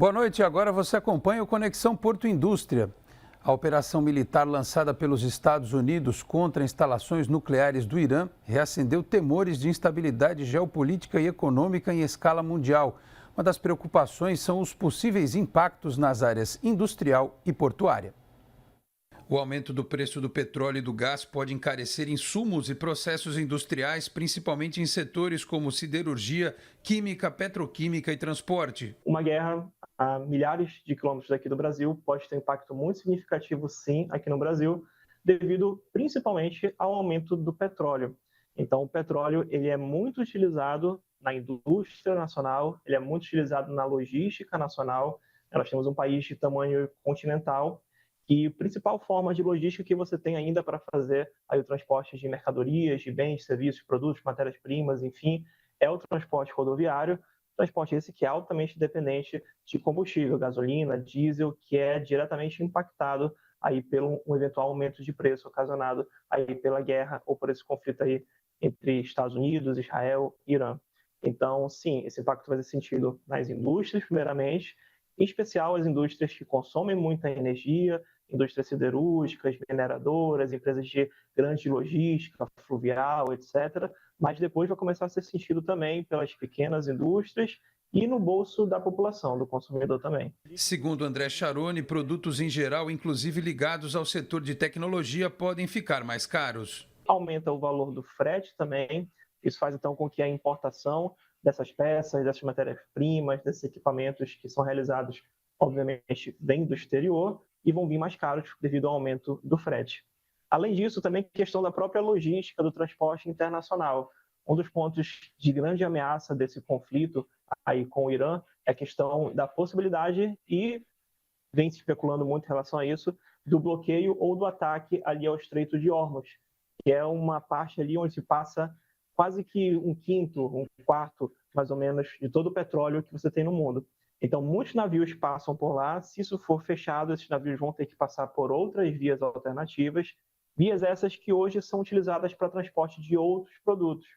Boa noite. Agora você acompanha o Conexão Porto Indústria. A operação militar lançada pelos Estados Unidos contra instalações nucleares do Irã reacendeu temores de instabilidade geopolítica e econômica em escala mundial. Uma das preocupações são os possíveis impactos nas áreas industrial e portuária. O aumento do preço do petróleo e do gás pode encarecer insumos e processos industriais, principalmente em setores como siderurgia, química, petroquímica e transporte. Uma guerra a milhares de quilômetros daqui do Brasil pode ter um impacto muito significativo, sim, aqui no Brasil, devido principalmente ao aumento do petróleo. Então, o petróleo ele é muito utilizado na indústria nacional, ele é muito utilizado na logística nacional. Nós temos um país de tamanho continental e a principal forma de logística que você tem ainda para fazer aí o transporte de mercadorias, de bens, serviços, produtos, matérias-primas, enfim, é o transporte rodoviário. Transporte esse que é altamente dependente de combustível, gasolina, diesel, que é diretamente impactado aí pelo um eventual aumento de preço ocasionado aí pela guerra ou por esse conflito aí entre Estados Unidos, Israel e Irã. Então, sim, esse impacto vai ter sentido nas indústrias, primeiramente, em especial as indústrias que consomem muita energia, indústrias siderúrgicas, mineradoras, empresas de grande logística, fluvial, etc. Mas depois vai começar a ser sentido também pelas pequenas indústrias e no bolso da população, do consumidor também. Segundo André Charoni, produtos em geral, inclusive ligados ao setor de tecnologia, podem ficar mais caros. Aumenta o valor do frete também, isso faz então com que a importação dessas peças, dessas matérias-primas, desses equipamentos que são realizados, obviamente, vêm do exterior e vão vir mais caros devido ao aumento do frete. Além disso, também questão da própria logística do transporte internacional. Um dos pontos de grande ameaça desse conflito aí com o Irã é a questão da possibilidade, e vem se especulando muito em relação a isso, do bloqueio ou do ataque ali ao Estreito de Hormuz, que é uma parte ali onde se passa quase que um quinto, um quarto, mais ou menos, de todo o petróleo que você tem no mundo. Então, muitos navios passam por lá. Se isso for fechado, esses navios vão ter que passar por outras vias alternativas, vias essas que hoje são utilizadas para transporte de outros produtos.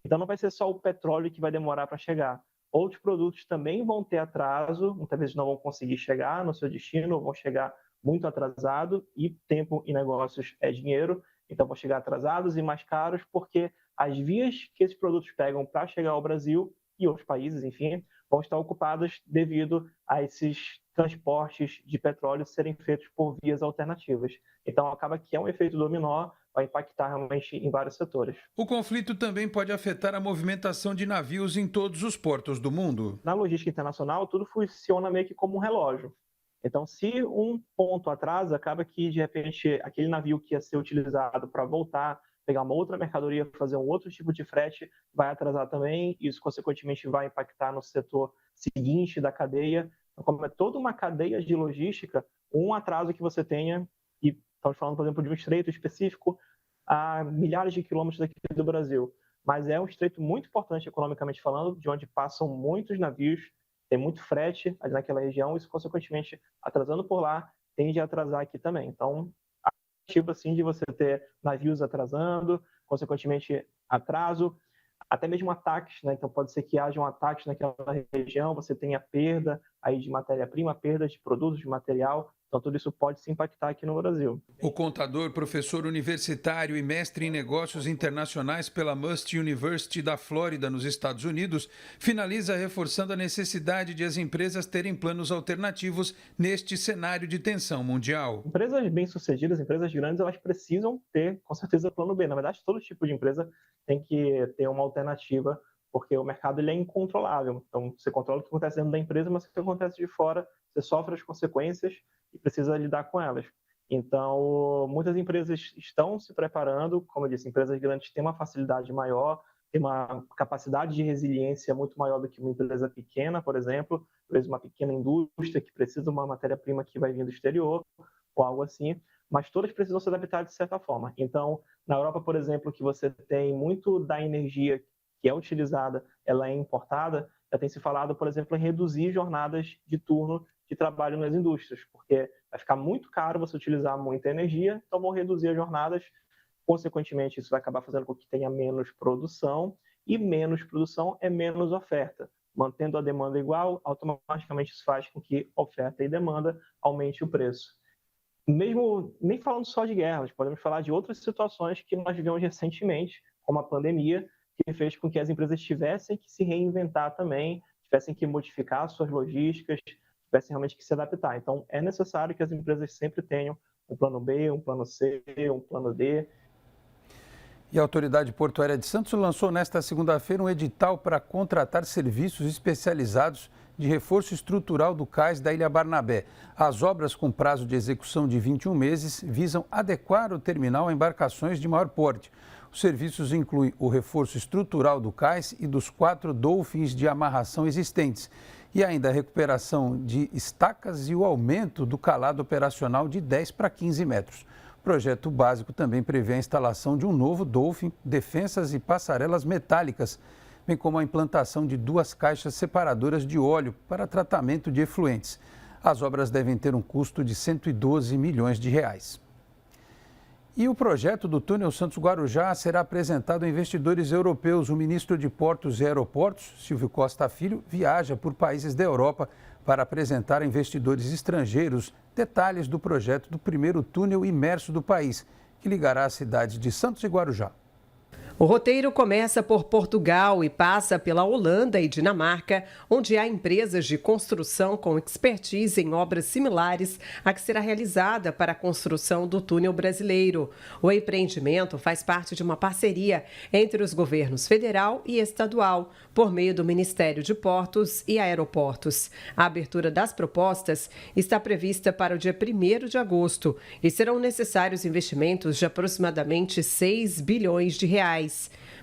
Então, não vai ser só o petróleo que vai demorar para chegar. Outros produtos também vão ter atraso, muitas vezes não vão conseguir chegar no seu destino, vão chegar muito atrasado, e tempo em negócios é dinheiro, então vão chegar atrasados e mais caros, porque as vias que esses produtos pegam para chegar ao Brasil e outros países, enfim, vão estar ocupadas devido a esses transportes de petróleo serem feitos por vias alternativas. Então, acaba que é um efeito dominó, vai impactar realmente em vários setores. O conflito também pode afetar a movimentação de navios em todos os portos do mundo. Na logística internacional, tudo funciona meio que como um relógio. Então, se um ponto atrasa, acaba que, de repente, aquele navio que ia ser utilizado para voltar, pegar uma outra mercadoria, fazer um outro tipo de frete, vai atrasar também. Isso, consequentemente, vai impactar no setor seguinte da cadeia. Então, como é toda uma cadeia de logística, um atraso que você tenha, e estamos falando, por exemplo, de um estreito específico a milhares de quilômetros daqui do Brasil, mas é um estreito muito importante economicamente falando, de onde passam muitos navios, tem muito frete ali naquela região, isso, consequentemente, atrasando por lá, tende a atrasar aqui também. Então, tipo assim, de você ter navios atrasando, consequentemente, atraso, até mesmo ataques, né? Então, pode ser que haja um ataque naquela região, você tenha perda aí de matéria-prima, perda de produtos, de material. Então, tudo isso pode se impactar aqui no Brasil. O contador, professor universitário e mestre em negócios internacionais pela Must University da Flórida, nos Estados Unidos, finaliza reforçando a necessidade de as empresas terem planos alternativos neste cenário de tensão mundial. Empresas bem-sucedidas, empresas grandes, elas precisam ter, com certeza, plano B. Na verdade, todo tipo de empresa tem que ter uma alternativa, porque o mercado ele é incontrolável. Então, você controla o que acontece dentro da empresa, mas o que acontece de fora, você sofre as consequências e precisa lidar com elas. Então, muitas empresas estão se preparando, como eu disse, empresas grandes têm uma facilidade maior, têm uma capacidade de resiliência muito maior do que uma empresa pequena, por exemplo, uma pequena indústria que precisa de uma matéria-prima que vai vir do exterior, ou algo assim, mas todas precisam se adaptar de certa forma. Então, na Europa, por exemplo, que você tem muito da energia que é utilizada, ela é importada, já tem se falado, por exemplo, em reduzir jornadas de turno de trabalho nas indústrias, porque vai ficar muito caro você utilizar muita energia, então vão reduzir as jornadas, consequentemente isso vai acabar fazendo com que tenha menos produção, e menos produção é menos oferta. mantendo a demanda igual, automaticamente isso faz com que oferta e demanda aumente o preço. Mesmo nem falando só de guerras, podemos falar de outras situações que nós vivemos recentemente, como a pandemia, que fez com que as empresas tivessem que se reinventar também, tivessem que modificar suas logísticas, tivessem realmente que se adaptar. Então, é necessário que as empresas sempre tenham um plano B, um plano C, um plano D. E a Autoridade Portuária de Santos lançou nesta segunda-feira um edital para contratar serviços especializados de reforço estrutural do cais da Ilha Barnabé. As obras com prazo de execução de 21 meses visam adequar o terminal a embarcações de maior porte. Os serviços incluem o reforço estrutural do cais e dos 4 dolphins de amarração existentes e ainda a recuperação de estacas e o aumento do calado operacional de 10 para 15 metros. O projeto básico também prevê a instalação de um novo dolphin, defensas e passarelas metálicas, bem como a implantação de 2 caixas separadoras de óleo para tratamento de efluentes. As obras devem ter um custo de 112 milhões de reais. E o projeto do túnel Santos-Guarujá será apresentado a investidores europeus. O ministro de Portos e Aeroportos, Silvio Costa Filho, viaja por países da Europa para apresentar a investidores estrangeiros detalhes do projeto do primeiro túnel imerso do país, que ligará as cidades de Santos e Guarujá. O roteiro começa por Portugal e passa pela Holanda e Dinamarca, onde há empresas de construção com expertise em obras similares à que será realizada para a construção do túnel brasileiro. O empreendimento faz parte de uma parceria entre os governos federal e estadual, por meio do Ministério de Portos e Aeroportos. A abertura das propostas está prevista para o dia 1º de agosto e serão necessários investimentos de aproximadamente 6 bilhões de reais.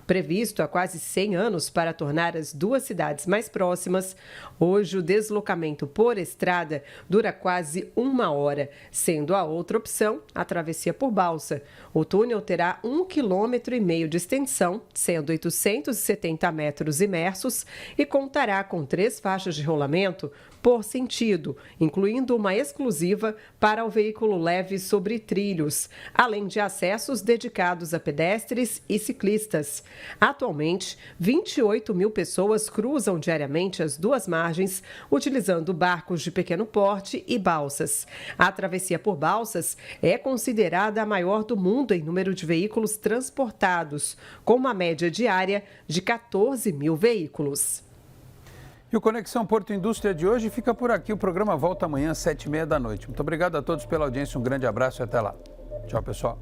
Previsto há quase 100 anos para tornar as duas cidades mais próximas, hoje o deslocamento por estrada dura quase 1 hora, sendo a outra opção a travessia por balsa. O túnel terá 1,5 km de extensão, sendo 870 metros imersos, e contará com 3 faixas de rolamento por sentido, incluindo uma exclusiva para o veículo leve sobre trilhos, além de acessos dedicados a pedestres e ciclistas. Atualmente, 28 mil pessoas cruzam diariamente as duas margens, utilizando barcos de pequeno porte e balsas. A travessia por balsas é considerada a maior do mundo em número de veículos transportados, com uma média diária de 14 mil veículos. E o Conexão Porto Indústria de hoje fica por aqui. O programa volta amanhã às 7h30 da noite. Muito obrigado a todos pela audiência, um grande abraço e até lá. Tchau, pessoal.